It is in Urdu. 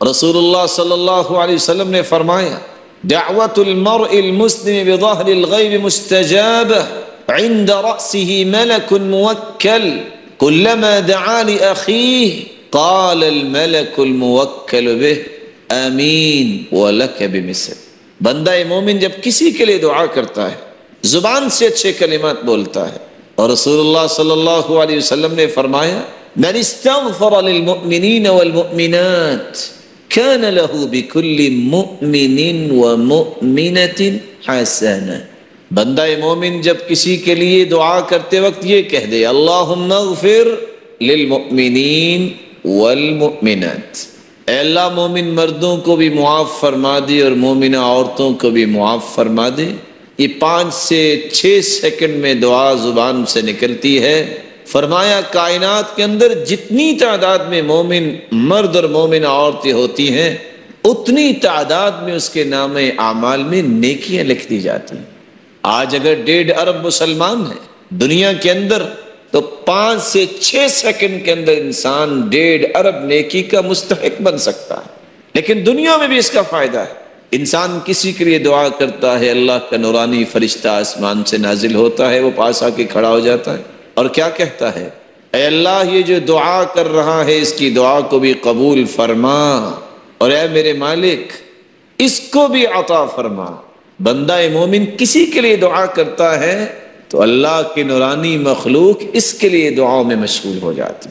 رسول اللہ صلی اللہ علیہ وسلم نے فرمایا دعوت المرء المسلم بظہر الغیب مستجابہ عند رأسه ملک موکل كلما دعا لأخيه قال الملك الموکل به آمین ولک بمثل. بندہ مومن جب کسی کے لیے دعا کرتا ہے زبان سے اچھے کلمات بولتا ہے، اور رسول اللہ صلی اللہ علیہ وسلم نے فرمایا من استغفر للمؤمنین والمؤمنات كان له بكل مؤمن ومؤمنة حسنة. بندہ مومن جب کسی کے لیے دعا کرتے وقت یہ کہہ دے اللہم اغفر للمؤمنین والمؤمنات، اے اللہ مومن مردوں کو بھی معاف فرما دے اور مومنہ عورتوں کو بھی معاف فرما دے. یہ 5 سے 6 سیکنڈ میں دعا زبان سے نکلتی ہے. فرمایا کائنات کے اندر جتنی تعداد میں مومن مرد اور مومنہ عورتیں ہوتی ہیں اتنی تعداد میں اس کے نام اعمال میں نیکیاں لکھ دی جاتی ہیں. آج اگر 1.5 ارب مسلمان ہیں دنیا کے اندر تو 5 سے 6 سیکنڈ کے اندر انسان 1.5 ارب نیکی کا مستحق بن سکتا ہے. لیکن دنیا میں بھی اس کا فائدہ ہے. انسان کسی کے لیے دعا کرتا ہے اللہ کا نورانی فرشتہ آسمان سے نازل ہوتا ہے، وہ پاس آ کے کھڑا ہو جاتا ہے اور کیا کہتا ہے اے اللہ یہ جو دعا کر رہا ہے اس کی دعا کو بھی قبول فرما، اور اے میرے مالک اس کو بھی عطا فرما. بندہ مومن کسی کے لیے دعا کرتا ہے تو اللہ کی نورانی مخلوق اس کے لیے دعاؤں میں مشغول ہو جاتی.